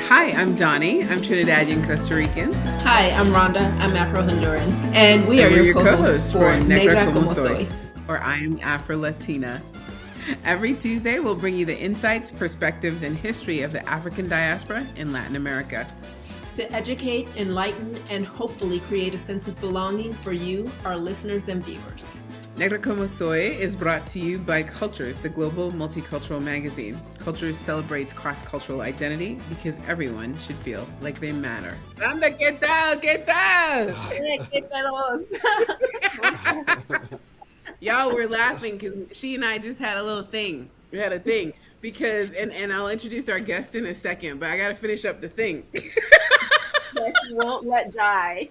Hi, I'm Doni. I'm Trinidadian Costa Rican. Hi, I'm Rhonda. I'm Afro-Honduran. And we are your co-hosts for Negra como soy. Or I am Afro-Latina. Every Tuesday, we'll bring you the insights, perspectives, and history of the African diaspora in Latin America. To educate, enlighten, and hopefully create a sense of belonging for you, our listeners and viewers. Negra como soy is brought to you by Cultures, the global multicultural magazine. Cultures celebrates cross-cultural identity because everyone should feel like they matter. Rhonda, ¿qué tal? ¿Qué tal? Y'all were laughing because she and I just had a little thing. We had a thing because, and I'll introduce our guest in a second, but I got to finish up the thing. That she won't let die.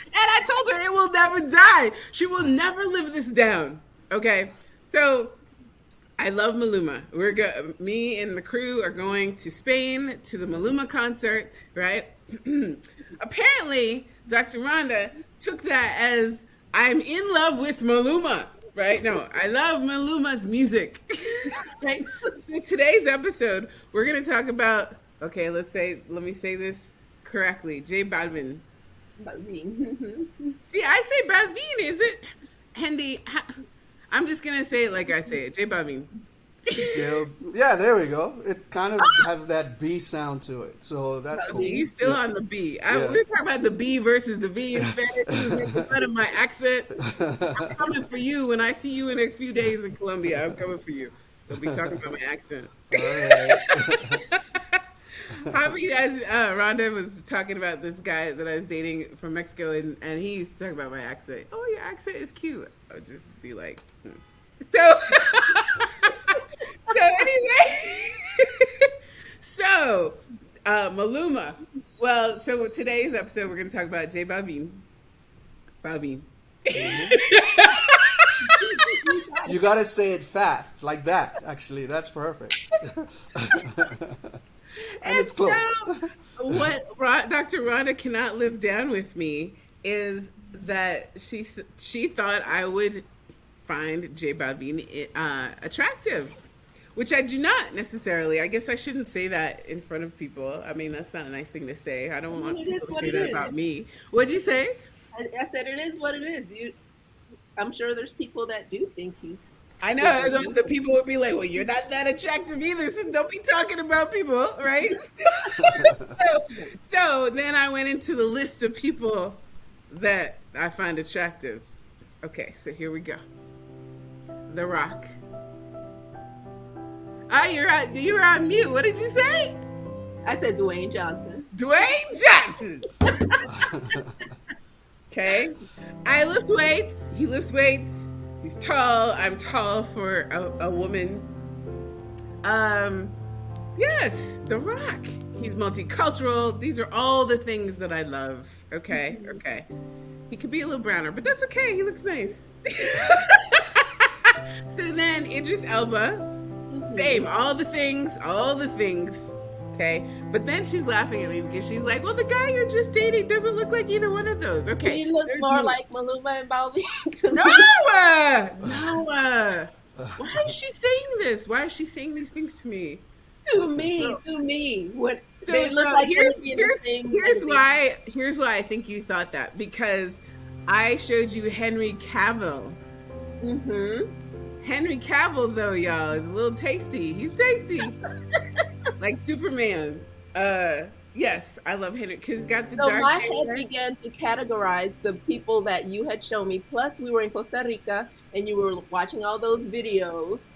And I told her it will never die. She will never live this down. Okay, so I love Maluma. Me and the crew are going to Spain to the Maluma concert, right? Apparently, Dr. Rhonda took that as I'm in love with Maluma, right? No, I love Maluma's music. Right? So today's episode, we're going to talk about, okay, let me say this correctly. JBalvin. Balvin. See, I say Balvin, is it? Jhendi, I'm just going to say it like I say it. JBalvin. Yeah, there we go. It kind of has that B sound to it, so that's cool. He's still on the B. We were talking about the B versus the V in Spanish. He was making fun of my accent. I'm coming for you. When I see you in a few days in Colombia, I'm coming for you. We'll be talking about my accent. All right. How many guys? Rhonda was talking about this guy that I was dating from Mexico, and he used to talk about my accent. Oh, your accent is cute. I would just be like, So anyway, Maluma. Well, so with today's episode, we're going to talk about JBalvin. Balvin. You got to say it fast, like that. Actually, that's perfect. And it's close. So, what Dr. Rhonda cannot live down with me is that she thought I would find JBalvin attractive, which I do not necessarily. I guess I shouldn't say that in front of people. I mean, that's not a nice thing to say. I don't want people to say that about me. What'd you say? I said it is what it is. I'm sure there's people that do think he's... I know the people would be like, well, you're not that attractive either, so don't be talking about people, right? so then I went into the list of people that I find attractive. Okay, so here we go. The Rock. You were on mute. What did you say? I said Dwayne Johnson. Dwayne Johnson. Okay. I lift weights. He lifts weights. He's tall. I'm tall for a woman. Yes, The Rock. He's multicultural. These are all the things that I love. Okay. He could be a little browner, but that's okay. He looks nice. So then Idris Elba. Same. All the things. Okay. But then she's laughing at me because she's like, well, the guy you're just dating doesn't look like either one of those. Okay. He looks more like Maluma and Balvin to me. No. Why is she saying this? Why is she saying these things to me? To me. What they look like here's why I think you thought that. Because I showed you Henry Cavill. Mm-hmm. Henry Cavill, though, y'all, is a little tasty. He's tasty. Like Superman. Yes, I love Henry because he's got the dark hair. So my head began to categorize the people that you had shown me. Plus, we were in Costa Rica, and you were watching all those videos.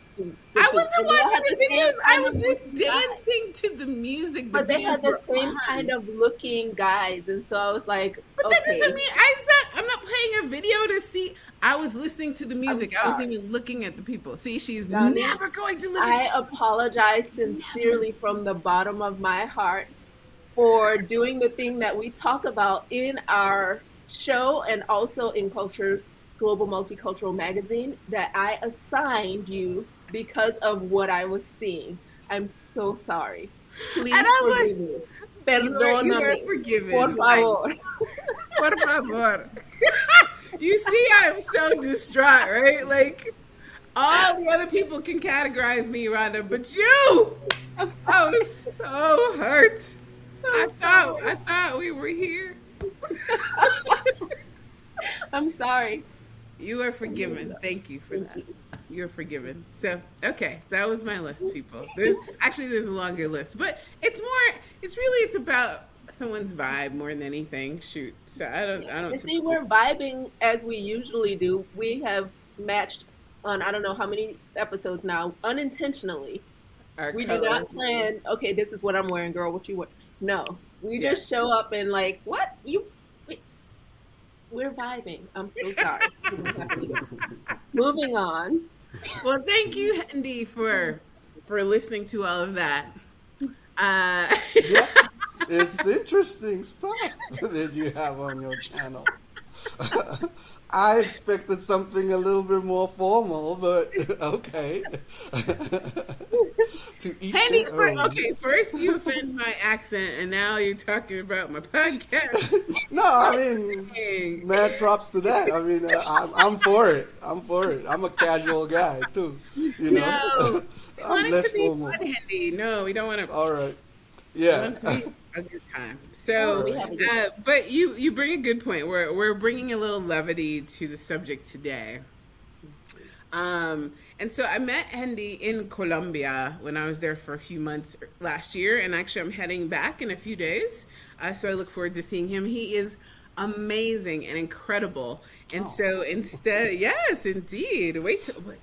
I wasn't watching the videos. I was just dancing to the music. But they had the same kind of looking guys, and so I was like, but that doesn't mean I'm not playing a video to see. I was listening to the music. I wasn't even looking at the people. See, she's never going to look I apologize sincerely from the bottom of my heart for doing the thing that we talk about in our show and also in Culture's Global Multicultural Magazine that I assigned you because of what I was seeing. I'm so sorry. Please forgive me. Perdóname. You are forgiven. Por favor. Por favor. You see, I'm so distraught, right? Like, all the other people can categorize me, Rhonda, but you! I was so hurt. I I'm thought sorry. I thought we were here. I'm sorry. You are I'm so forgiven. sorry. Thank you for Thank that. you. You're forgiven. So, okay, that was my list, people. There's a longer list, but it's about someone's vibe more than anything. Shoot. So Yeah. I don't And see, typically we're vibing as we usually do. We have matched on I don't know how many episodes now, unintentionally. our We do not colors. plan, okay, this is what I'm wearing, girl, what you wear. No. We Yeah. just show up and like, what? We're vibing. I'm so sorry. We don't have to do that. Moving on. Well, thank you, Hendy, for listening to all of that. Uh Yeah, it's interesting stuff that you have on your channel. I expected something a little bit more formal, but okay. To each Hendy, their own. okay, first you offend my accent, and now you're talking about my podcast. No, I mean, Dang. mad props to that. I mean, I'm for it. I'm for it. I'm a casual guy too. You know, No, we I'm want it to less be formal. fun, Hendy. No, we don't want to. All right. We Yeah. want it to be a good time. All Oh, So, we right. have a good but you bring a good point. We're bringing a little levity to the subject today. And so I met Hendy in Colombia when I was there for a few months last year, and actually I'm heading back in a few days. So I look forward to seeing him. He is amazing and incredible. And Oh, so instead, yes, indeed. I'm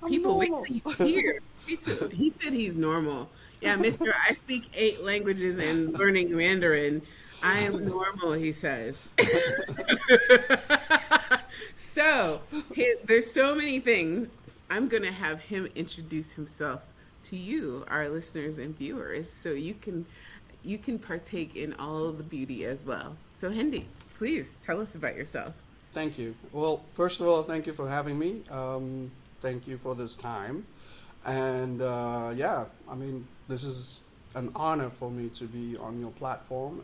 People wait normal. till you hear. He said he's normal. Yeah, Mister, I speak 8 languages and learning Mandarin. I am normal, he says. So there's so many things. I'm going to have him introduce himself to you, our listeners and viewers, so you can partake in all of the beauty as well. So, Hendy, please tell us about yourself. Thank you. Well, first of all, thank you for having me. Thank you for this time. And yeah, I mean, this is an honor for me to be on your platform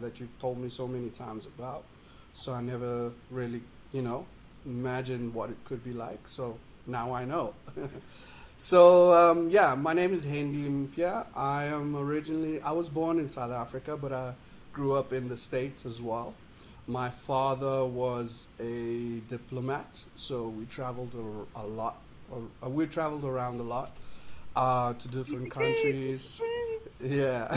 that you've told me so many times about. So I never really, you know, imagined what it could be like. So now I know. So yeah, my name is Hendi Mpia. I was born in South Africa, but I grew up in the States as well. My father was a diplomat, so a lot. We traveled around a lot to different countries. Yeah.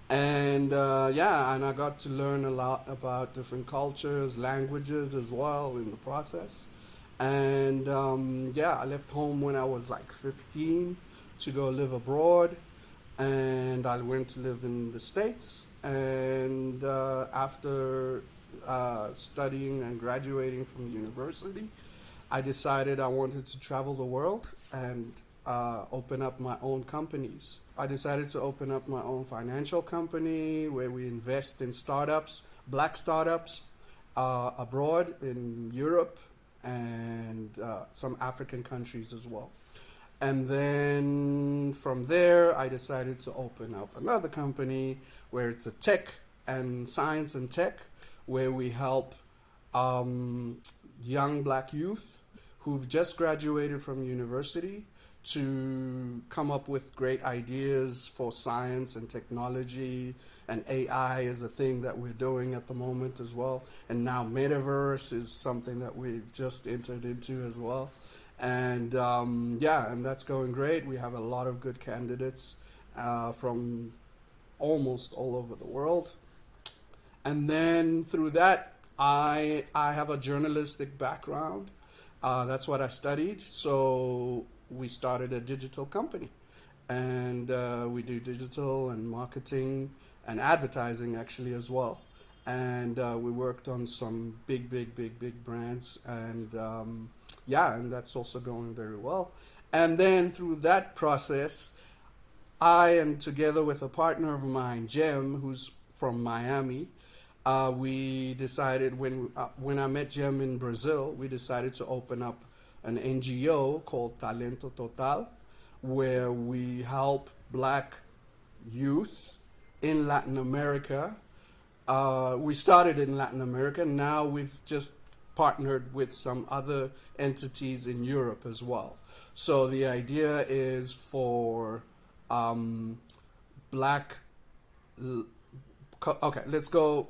And yeah, and I got to learn a lot about different cultures, languages as well in the process. And yeah, I left home when I was like 15 to go live abroad, and I went to live in the States. And after studying and graduating from university, I decided I wanted to travel the world and open up my own companies. I decided to open up my own financial company where we invest in startups, black startups, abroad in Europe and some African countries as well. And then from there, I decided to open up another company where it's a tech and science and tech, where we help um, young black youth who've just graduated from university to come up with great ideas for science and technology. And AI is a thing that we're doing at the moment as well. And now metaverse is something that we've just entered into as well. And yeah, and that's going great. We have a lot of good candidates from almost all over the world. And then through that, I have a journalistic background. That's what I studied. So we started a digital company, and we do digital and marketing and advertising actually as well. And we worked on some big brands, and yeah, and that's also going very well. And then through that process, I and together with a partner of mine, Jem, who's from Miami, we decided when I met Jem in Brazil, we decided to open up an NGO called Talento Total, where we help black youth in Latin America. We started in Latin America. Now we've just partnered with some other entities in Europe as well. So the idea is for um, black okay, let's go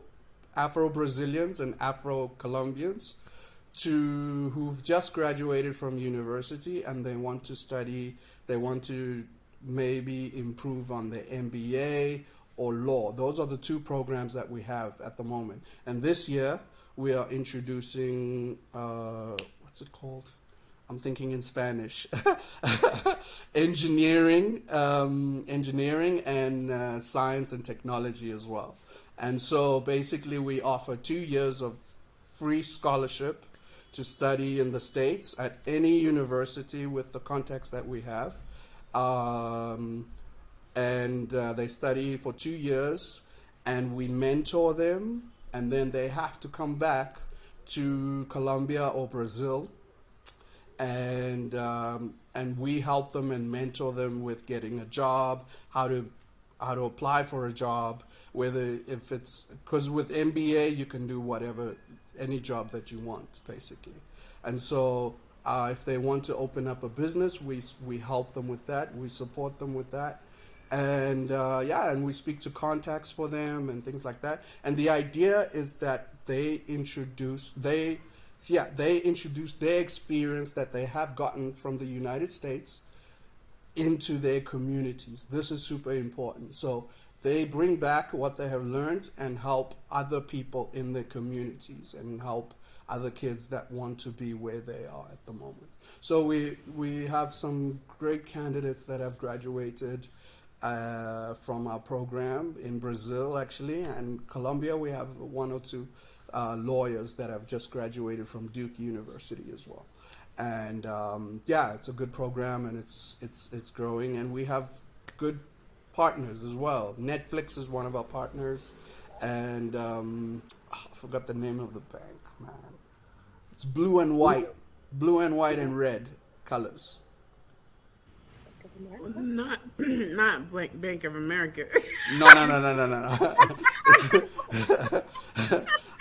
Afro-Brazilians and Afro-Colombians to who've just graduated from university and they want to study, they want to maybe improve on their MBA or law. Those are the two programs that we have at the moment. And this year we are introducing what's it called? I'm thinking in Spanish. Engineering and science and technology as well. And so basically we offer 2 years of free scholarship to study in the States at any university with the context that we have. And they study for 2 years and we mentor them and then they have to come back to Colombia or Brazil and we help them and mentor them with getting a job, how to apply for a job, whether if it's because with MBA you can do whatever, any job that you want basically, and so if they want to open up a business, we help them with that, we support them with that, and and we speak to contacts for them and things like that. And the idea is that they introduce their experience that they have gotten from the United States into their communities. This is super important. So they bring back what they have learned and help other people in their communities and help other kids that want to be where they are at the moment. So we have some great candidates that have graduated from our program in Brazil, actually, and Colombia. We have one or two lawyers that have just graduated from Duke University as well. And it's a good program, and it's growing, and we have good partners as well. Netflix is one of our partners, and I forgot the name of the bank, man. It's blue and white and red colors. Not not Bank of America. No.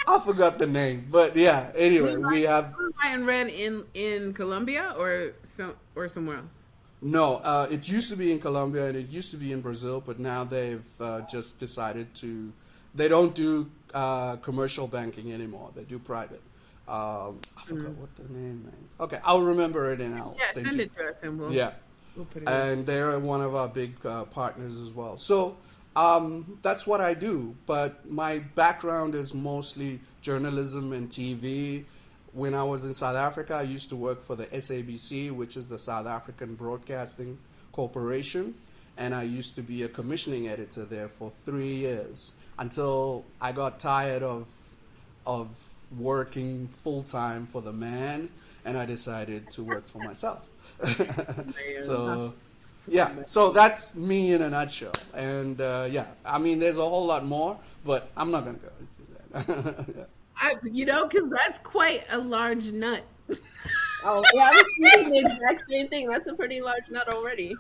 I forgot the name, but yeah. Anyway, we have Blue, white, and red in Colombia or somewhere else. no. It used to be in Colombia and it used to be in Brazil, but now they've just decided to. They don't do commercial banking anymore. They do private. I forgot what the name. Man. Okay, I'll remember it and I'll Yeah, send send you. it to us and we'll put it in. And they're one of our big partners as well. So that's what I do. But my background is mostly journalism and TV. When I was in South Africa, I used to work for the SABC, which is the South African Broadcasting Corporation, and I used to be a commissioning editor there for 3 years until I got tired of working full time for the man, and I decided to work for myself. So so that's me in a nutshell. And I mean, there's a whole lot more, but I'm not gonna go into that. Because that's quite a large nut. Oh, yeah, I was thinking the exact same thing. That's a pretty large nut already.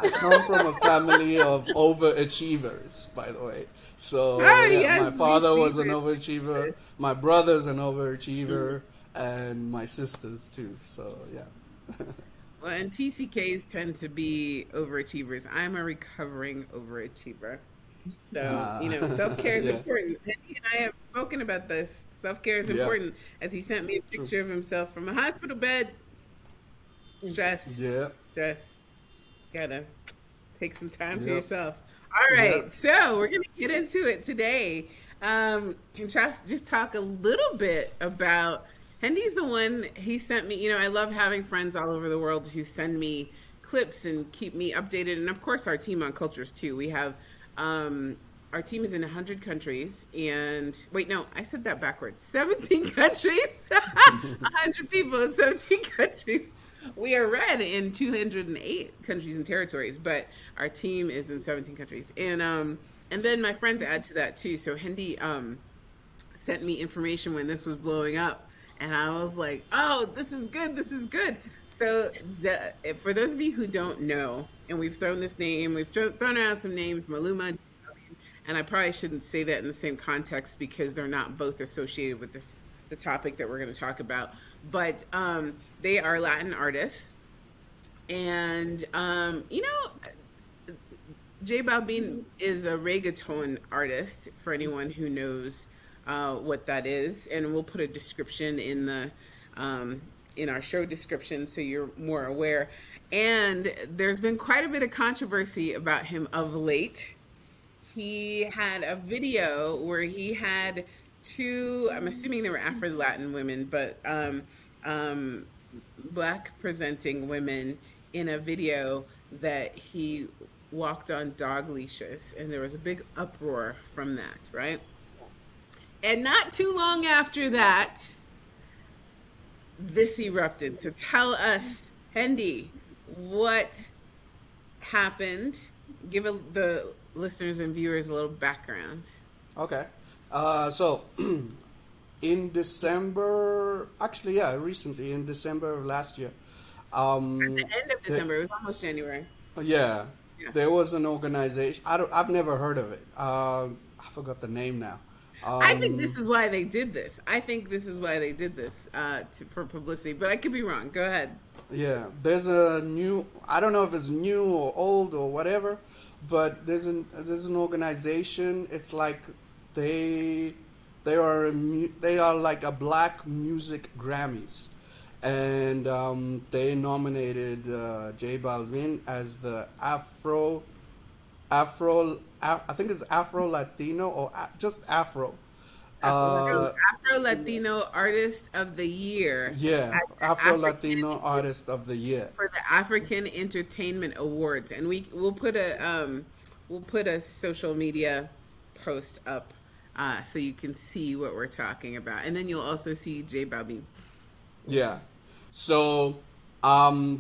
I come from a family of overachievers, by the way. So Yes, my father was an me too. overachiever, my brother's an overachiever, and my sisters too. So yeah. Well, and TCKs tend to be overachievers. I'm a recovering overachiever. So, self care is Yeah. important. He and I have spoken about this. Self care is Yeah. important. As he sent me a picture of himself from a hospital bed. Stress. Yeah. Stress. Gotta take some time for Yep. yourself. All right. Yep. So, we're going to get into it today. Can just talk a little bit about. Hendy's the one, he sent me, I love having friends all over the world who send me clips and keep me updated. And of course, our team on cultures too. We have, our team is in 100 countries. And wait, no, I said that backwards. 17 countries, 100 people in 17 countries. We are read in 208 countries and territories, but our team is in 17 countries. And then my friends add to that too. So Hendy sent me information when this was blowing up. And I was like, oh, this is good. This is good. So for those of you who don't know, and we've thrown around some names, Maluma, and I probably shouldn't say that in the same context because they're not both associated with the topic that we're going to talk about. But they are Latin artists. And, JBalvin is a reggaeton artist for anyone who knows what that is, and we'll put a description um, in our show description so you're more aware. And there's been quite a bit of controversy about him of late. He had a video where he had two, I'm assuming they were Afro-Latin women, but um, black presenting women in a video that he walked on dog leashes. And there was a big uproar from that, right? And not too long after that, this erupted. So tell us, Hendy, what happened? Give the listeners and viewers a little background. Okay. So in December, actually, yeah, recently in December of last year, At the end of the, December, it was almost January. yeah, Yeah. there was an organization. I've never heard of it. I forgot the name now. I think Um, this is why they did this. I think this is why they did this for publicity, but I could be wrong. Go ahead. yeah, there's a new. I don't know if it's new or old or whatever, but there's an organization. It's like they they are like a black music Grammys, and they nominated J Balvin as the I think it's Afro Latino or just Afro. Uh, Afro Latino Artist of the Year yeah, at the Afro African Latino Artist of the Year. for the African Entertainment Awards, and we'll put a social media post up so you can see what we're talking about, and then you'll also see J Balvin. Yeah. So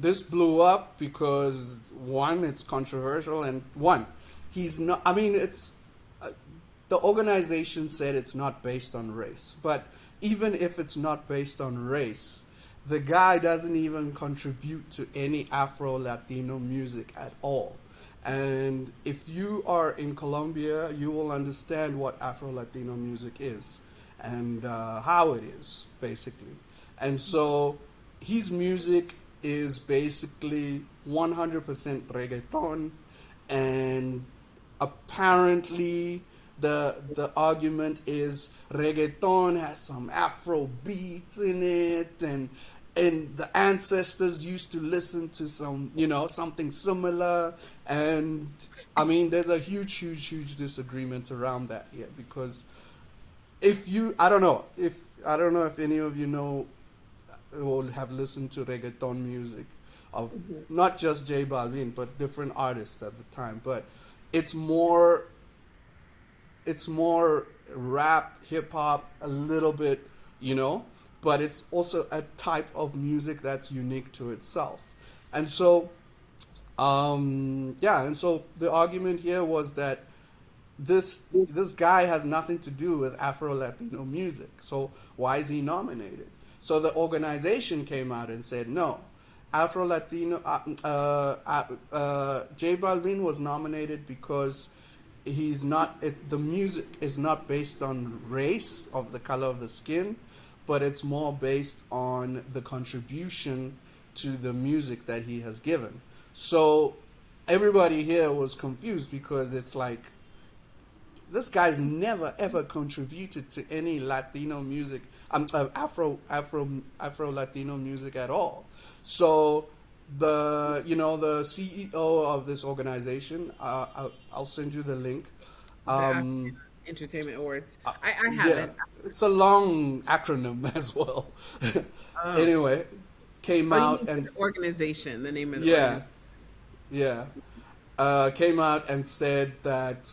this blew up because one, it's controversial, and one, he's not. I mean, it's the organization said it's not based on race, but even if it's not based on race, the guy doesn't even contribute to any Afro Latino music at all. And if you are in Colombia, you will understand what Afro Latino music is and how it is, basically. And so his music is basically 100% reggaeton, and apparently the argument is reggaeton has some Afro beats in it, and the ancestors used to listen to some, something similar. And I mean, there's a huge disagreement around that here, because if you I don't know if any of you know or have listened to reggaeton music of not just J Balvin but different artists at the time, but it's more it's more rap, hip hop, a little bit, but it's also a type of music that's unique to itself. And so yeah, and so the argument here was that this guy has nothing to do with Afro Latino music. So why is he nominated? So the organization came out and said no. Afro Latino J Balvin was nominated because the music is not based on race of the color of the skin, but it's more based on the contribution to the music that he has given. So everybody here was confused, because it's like, this guy's never ever contributed to any Latino music, Afro Latino music at all. So the CEO of this organization, I'll send you the link. The Um, African Entertainment Awards. I have yeah, it. it's a long acronym as well. Oh, Anyway, came oh, you out mean and the organization, the name of the yeah, organization. yeah. Came out and said that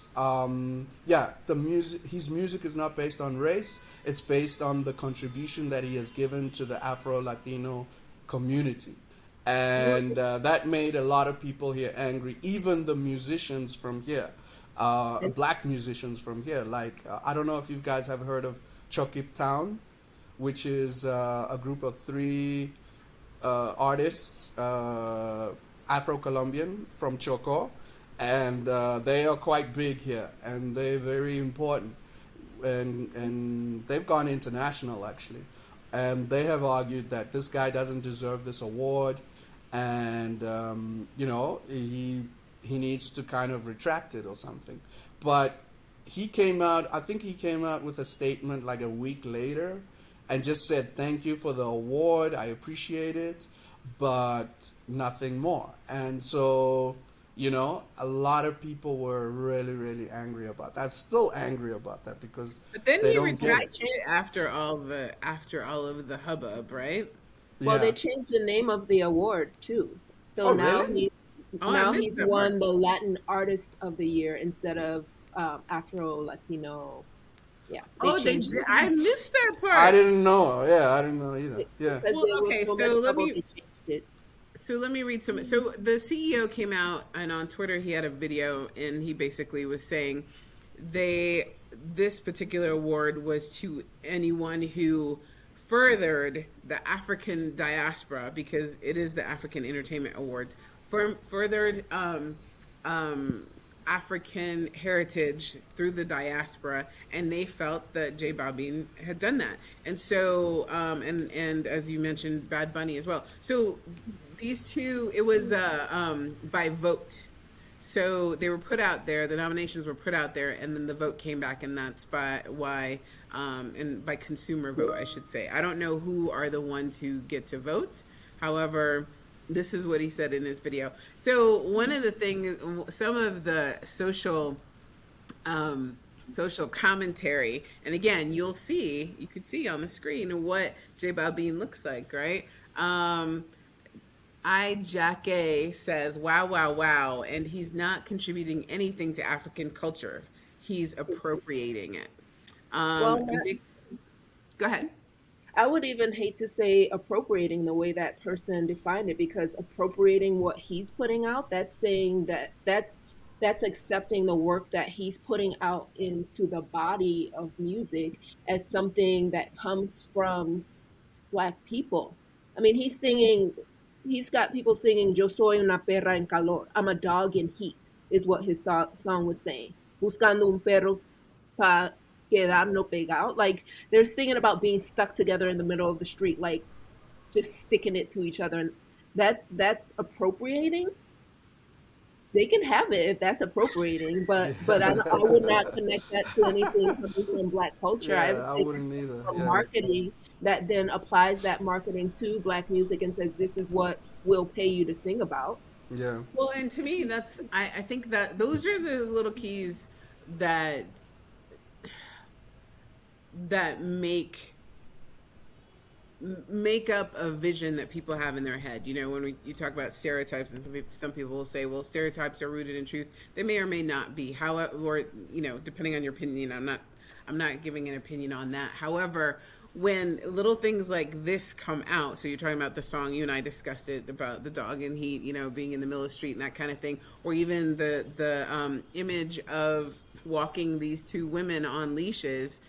yeah, his music is not based on race. It's based on the contribution that he has given to the Afro Latino community, and that made a lot of people here angry. Even the musicians from here, black musicians from here. Like I don't know if you guys have heard of Chokip Town, which is a group of three artists, Afro-Colombian from Choco, and they are quite big here, and they're very important, and they've gone international actually, and they have argued that this guy doesn't deserve this award, and he needs to kind of retract it or something. But he came out, I think he came out with a statement like a week later and just said, "Thank you for the award. I appreciate it, but nothing more." And so, a lot of people were really, really angry about that. Still angry about that because But then they he don't get it. retracted after all of the hubbub, right? Well, they Yeah. changed the name of the award too. So Oh, now really? Oh, I now missed he's that part. won the Latin Artist of the Year instead of Afro-Latino. Yeah, they Oh, they changed did. it. I missed that I part. didn't know. Yeah, I didn't know either. Yeah. Because Well, there was okay, so much trouble, they changed it. so let me read some. So the CEO came out and on Twitter he had a video and he basically was saying they this particular award was to anyone who furthered the African diaspora because it is the African Entertainment Awards furthered um, African heritage through the diaspora, and they felt that JBalvin had done that, and so and as you mentioned, Bad Bunny as well. So these two, it was by vote. So they were put out there. The nominations were put out there, and then the vote came back, and that's by why, and by consumer vote, I should say. I don't know who are the ones who get to vote. However, this is what he said in his video. So one of the things, some of the um, social commentary, and again, you could see on the screen what J Balvin looks like, right? I Jackie says, "Wow, wow, wow," and he's not contributing anything to African culture. He's appropriating it. Well, And go ahead. I would even hate to say appropriating the way that person defined it, because appropriating what he's putting out, that's saying that's accepting the work that he's putting out into the body of music as something that comes from Black people. I mean, he's got people singing "Yo soy una perra en calor." I'm a dog in heat, is what his song was saying. Buscando un perro pa quedar no pegado. Like, they're singing about being stuck together in the middle of the street, like just sticking it to each other. And that's appropriating. They can have it if that's appropriating, but I would not connect that to anything coming from Black culture. I would Yeah, I say wouldn't either. from Yeah. marketing that then applies that marketing to Black music and says this is what we'll pay you to sing about. Yeah. Well, and to me, I think that those are the little keys that that make up a vision that people have in their head. You know, when you talk about stereotypes, and some people will say, well, stereotypes are rooted in truth. They may or may not be. However, or depending on your opinion, I'm not giving an opinion on that. However, when little things like this come out, so you're talking about the song, you and I discussed it about the dog and heat, being in the middle of the street and that kind of thing, or even the image of walking these two women on leashes.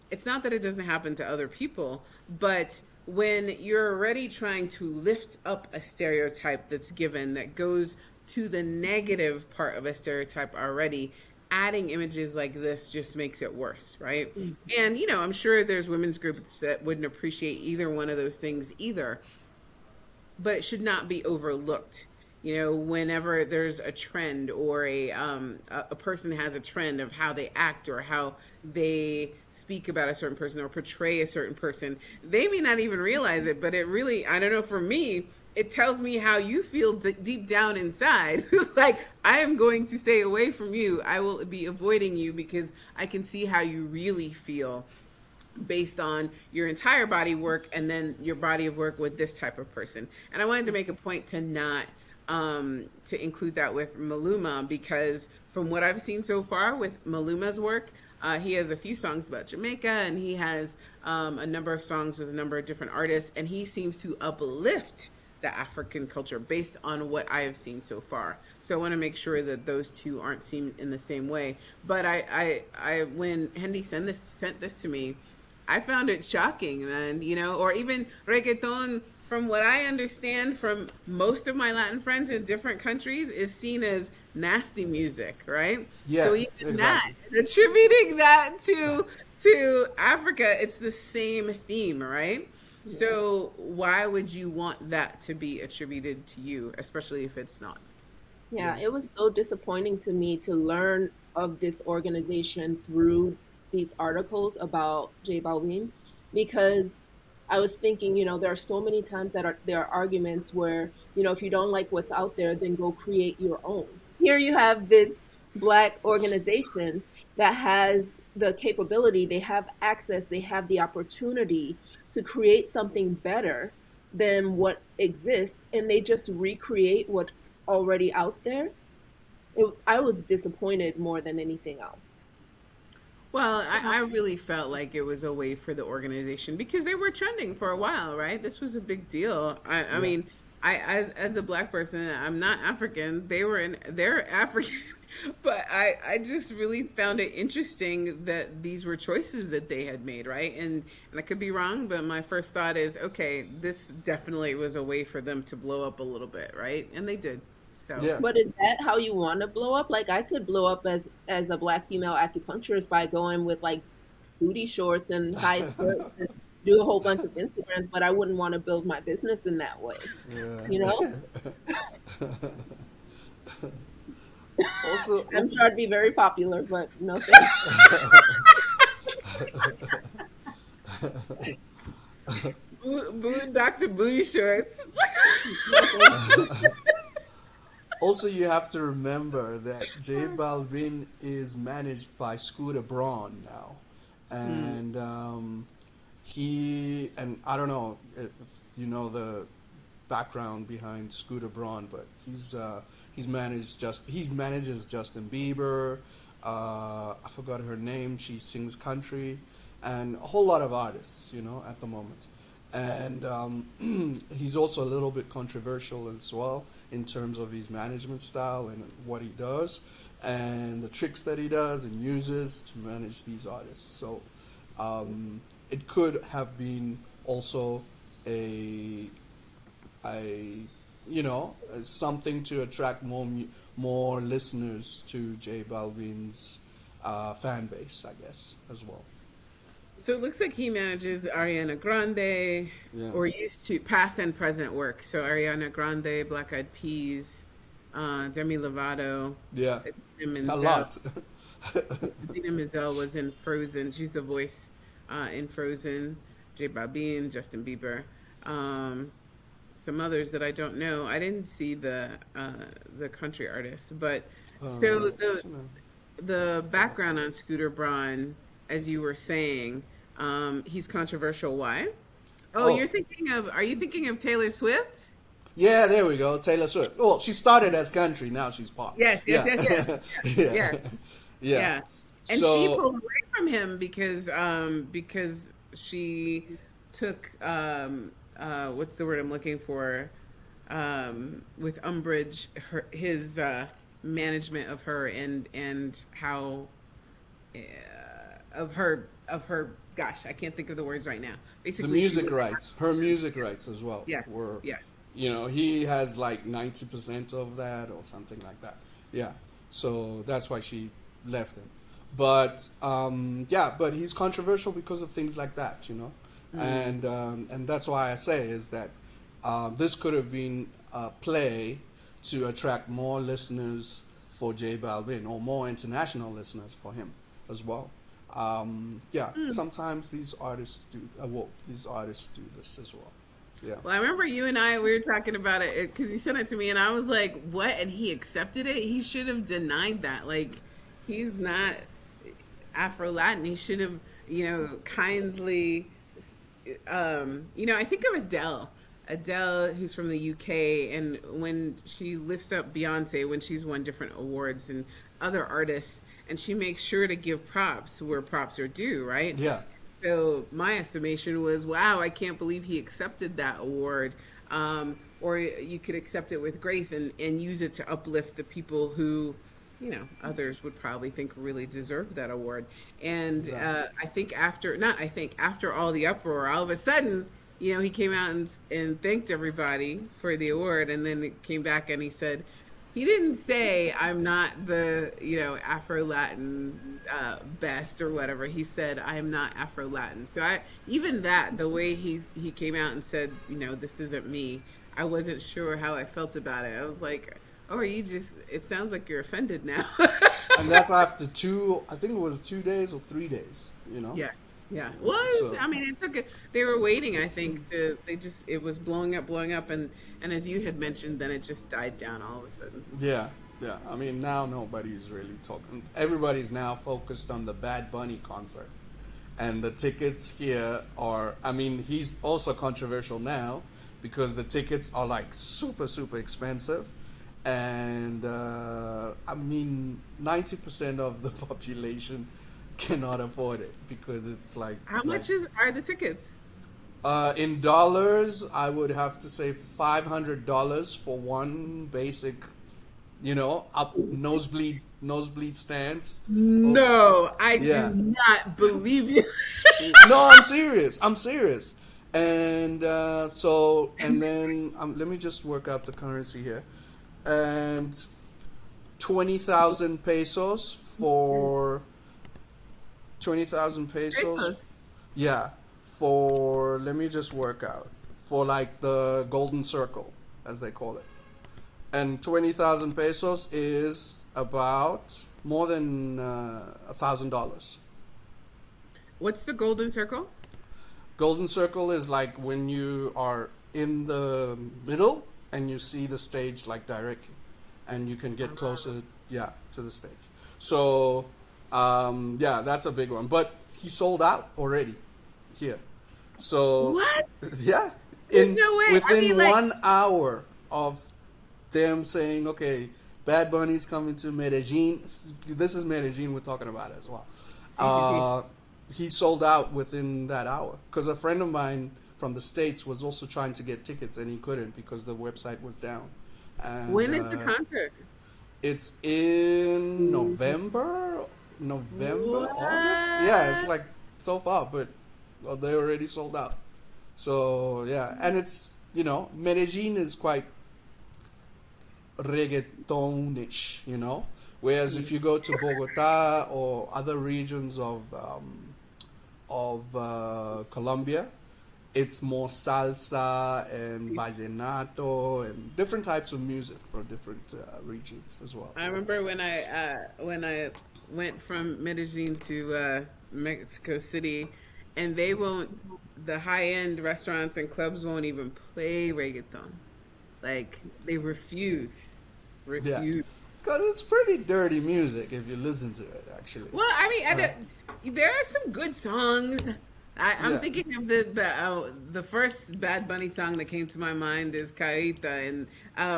It's not that it doesn't happen to other people, but when you're already trying to lift up a stereotype that's given that goes to the negative part of a stereotype already, adding images like this just makes it worse, right? And I'm sure there's women's groups that wouldn't appreciate either one of those things either, but it should not be overlooked. Whenever there's a trend or a person has a trend of how they act or how they speak about a certain person or portray a certain person, they may not even realize it, but it really, I don't know, for me, it tells me how you feel deep down inside. It's like, I am going to stay away from you. I will be avoiding you because I can see how you really feel based on your entire body work and then your body of work with this type of person. And I wanted to make a point to not to include that with Maluma, because from what I've seen so far with Maluma's work, he has a few songs about Jamaica, and he has a number of songs with a number of different artists, and he seems to uplift the African culture based on what I have seen so far. So I want to make sure that those two aren't seen in the same way. But I when Jhendi sent this to me, I found it shocking, man. Or even reggaeton, from what I understand from most of my Latin friends in different countries, is seen as nasty music, right? Yeah, So even that, exactly. attributing that to Africa, it's the same theme, right? Yeah. So why would you want that to be attributed to you, especially if it's not? Yeah. Yeah, it was so disappointing to me to learn of this organization through these articles about JBalvin because I was thinking, there are so many times that there are arguments where, if you don't like what's out there, then go create your own. Here you have this Black organization that has the capability, they have access, they have the opportunity to create something better than what exists, and they just recreate what's already out there. I was disappointed more than anything else. Well, I really felt like it was a way for the organization because they were trending for a while, right? This was a big deal. I Yeah. mean, as a black person, I'm not African. They're African, but I just really found it interesting that these were choices that they had made, right? And I could be wrong, but my first thought is, okay, this definitely was a way for them to blow up a little bit, right? And they did. So. Yeah. But is that how you want to blow up? Like I could blow up as a Black female acupuncturist by going with like booty shorts and high skirts and do a whole bunch of Instagrams, but I wouldn't want to build my business in that way. Yeah. You know, Also, I'm sure I'd be very popular, but no thanks. Dr. Booty Shorts. No thank you. also, you have to remember that J Balvin is managed by Scooter Braun now, Mm. and he and I don't know if you know the background behind Scooter Braun, but he manages Justin Bieber. I forgot her name. She sings country, and a whole lot of artists, at the moment. And he's also a little bit controversial as well in terms of his management style and what he does, and the tricks that he does and uses to manage these artists. So it could have been also a I, something to attract more listeners to J Balvin's fan base, I guess, as well. So it looks like he manages Ariana Grande, Yeah, or used to, past and present work. So Ariana Grande, Black Eyed Peas, Demi Lovato, yeah, Idina a Menzel. lot. Idina Menzel was in Frozen. She's the voice in Frozen. J Balvin, Justin Bieber, some others that I don't know. I didn't see the country artists, but so What's her name? the I forgot. background on Scooter Braun, as you were saying, he's controversial. Why? Oh, Oh, are you thinking of Taylor Swift? yeah, there we go. Taylor Swift. Well, she started as country, now she's pop. Yes, yes, Yeah, yes, yes, yeah, yes, yeah. yeah. And she So pulled away from him because she took what's the word I'm looking for, with umbrage his management of her and how uh, of her, gosh, I can't think of the words right now. the Basically, she music was, rights, her music rights as well, yes, were, yes. he has like 90% of that or something like that. Yeah. So that's why she left him. But yeah, but he's controversial because of things like that. Mm. And that's why I say is that this could have been a play to attract more listeners for J Balvin or more international listeners for him as well. Yeah, Mm. sometimes these artists do this as well. Yeah, Well, I remember you and we were talking about it because you sent it to me, and I was like, "What?" And he accepted it. He should have denied that. Like, he's not Afro-Latin. He should have, kindly. I think of Adele. Adele, who's from the UK, and when she lifts up Beyonce, when she's won different awards and other artists, and she makes sure to give props where props are due, right? yeah, So my estimation was, wow, I can't believe he accepted that award. Or you could accept it with grace and use it to uplift the people who, others would probably think really deserve that award. And exactly. I think not I think, after all the uproar, all of a sudden, he came out and thanked everybody for the award. And then it came back and he said, he didn't say I'm not the Afro Latin best or whatever. He said I'm not Afro Latin. So even that, the way he came out and said, this isn't me. I wasn't sure how I felt about it. I was like, Or you just, it sounds like you're offended now. And that's after two. I think it was 2 days or 3 days. You know. Yeah. Yeah. Well, So I mean, it took it. They were waiting, I think, to, it was blowing up. And as you had mentioned, then it just died down all of a sudden. yeah, yeah. I mean, now nobody's really talking. Everybody's now focused on the Bad Bunny concert, and the tickets here are. I mean, he's also controversial now because the tickets are like super expensive, and I mean, 90% of the population cannot afford it because it's How like much are the tickets? in dollars, I would have to say $500 for one basic, up nosebleed stands, folks. No, I do Yeah, not believe you. no, I'm serious. I'm serious. And and then let me just work out the currency here, and 20,000 pesos for 20,000 pesos. Pesos. Yeah, for let me just work out for like the golden circle, as they call it, and 20,000 pesos is about more than $1,000. What's the golden circle? Golden circle is like when you are in the middle and you see the stage like directly, and you can get closer, yeah, to the stage. So, yeah, that's a big one. But he sold out already here. So, What? yeah, There's in no way. I within mean, like, 1 hour of them saying, okay, Bad Bunny's coming to Medellin. This is Medellin we're talking about as well. CBT. He sold out within that hour because a friend of mine from the States was also trying to get tickets and he couldn't because the website was down. And When is the concert? it's in November, August. Yeah, it's What? like so far, but well, they already sold out. So yeah, and it's Medellin is quite reggaetonish, whereas if you go to Bogota or other regions of Colombia, it's more salsa and vallenato and different types of music from different regions as well. I remember when I went from Medellin to Mexico City, and they won't. The high end restaurants and clubs won't even play reggaeton. Like they refuse, Yeah, refuse. because it's pretty dirty music if you listen to it. Actually, Well, I mean, there are some good songs. I'm yeah. thinking of the first Bad Bunny song that came to my mind is Carita, and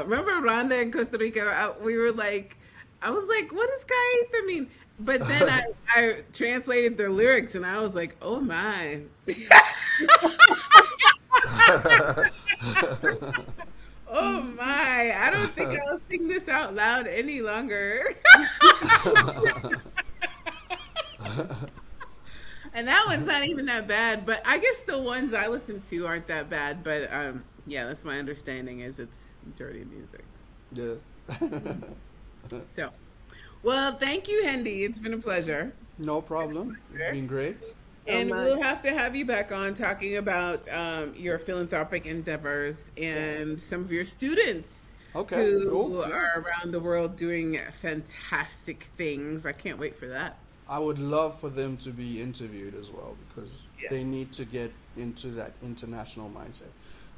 remember Rhonda in Costa Rica. We were like, I was like, what does Carita mean? But then I translated the lyrics, and I was like, oh my. Oh my, I don't think I'll sing this out loud any longer. And that one's not even that bad, but I guess the ones I listen to aren't that bad. But yeah, that's my understanding is it's dirty music. Yeah. So, well, thank you, Hendy. It's been a pleasure. No problem. It's been great. And much. we'll have to have you back on talking about your philanthropic endeavors and some of your students Okay. who Cool. Yeah. are around the world doing fantastic things. I can't wait for that. I would love for them to be interviewed as well because Yeah. they need to get into that international mindset.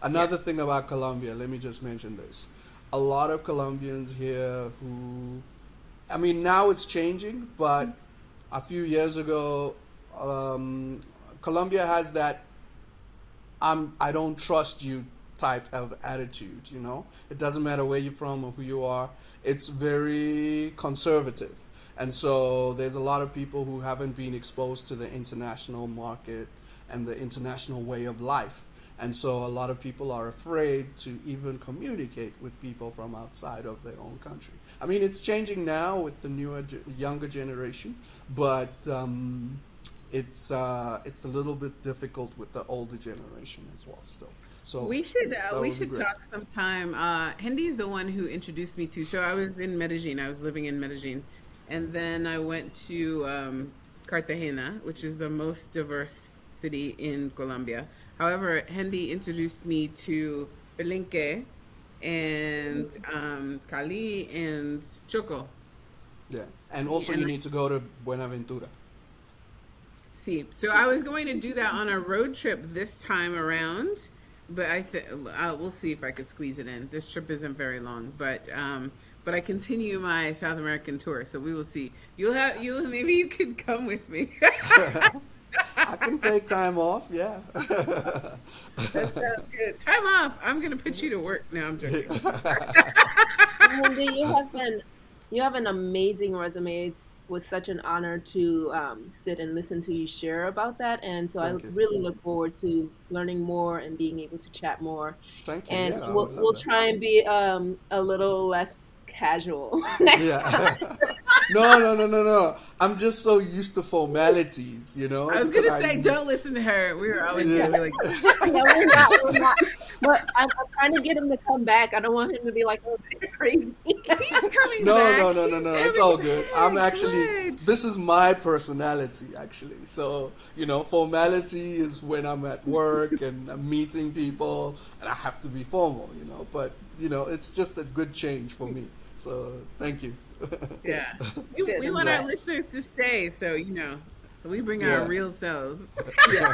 Another thing about Colombia, let me just mention this. A lot of Colombians here who, I mean, now it's changing, but a few years ago, Colombia has that I don't trust you type of attitude, It doesn't matter where you're from or who you are. It's very conservative. And so there's a lot of people who haven't been exposed to the international market and the international way of life. And so a lot of people are afraid to even communicate with people from outside of their own country. I mean, it's changing now with the younger generation, but it's a little bit difficult with the older generation as well still. So We that would be should great. talk sometime. Hendy's the one who introduced me to. So I was in Medellin. I was living in Medellin, and then I went to Cartagena, which is the most diverse city in Colombia. However, Hendy introduced me to Palenque, and Cali and Choco. Yeah. And also you And need to go to Buenaventura. see, so I was going to do that on a road trip this time around, but we'll see if I could squeeze it in. This trip isn't very long, but I continue my South American tour, so we will see. You maybe you could come with me. I can take time off, yeah. That sounds good. Time off. I'm gonna put you to work. No, I'm joking. Wendy, you have an amazing resume. It's was such an honor to sit and listen to you share about that, and so I Thank you. really look forward to learning more and being able to chat more. Thank you. And Yeah, I would love we'll that. try and be a little less casual next time. Yeah. No, no, no, no, no. I'm just so used to formalities, I was because gonna say, don't listen to her. We were always yeah. gonna be like, No, we're not. We're not. But I'm trying to get him to come back. I don't want him to be like, "Oh, they're crazy." he's coming No, back. no, no, no, He's no. It's all coming good. I'm back. actually, What? this is my personality, actually. So, formality is when I'm at work and I'm meeting people and I have to be formal. But, it's just a good change for me. So, thank you. Yeah. Good. We I'm want our glad. listeners to stay, so we bring our Yeah. real selves. Yeah.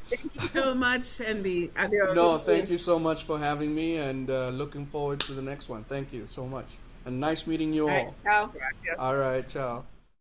Thank you so much, Andy. Adios. No, thank you so much for having me and looking forward to the next one. Thank you so much. And nice meeting you All right. all. Ciao. Gracias. All right, ciao.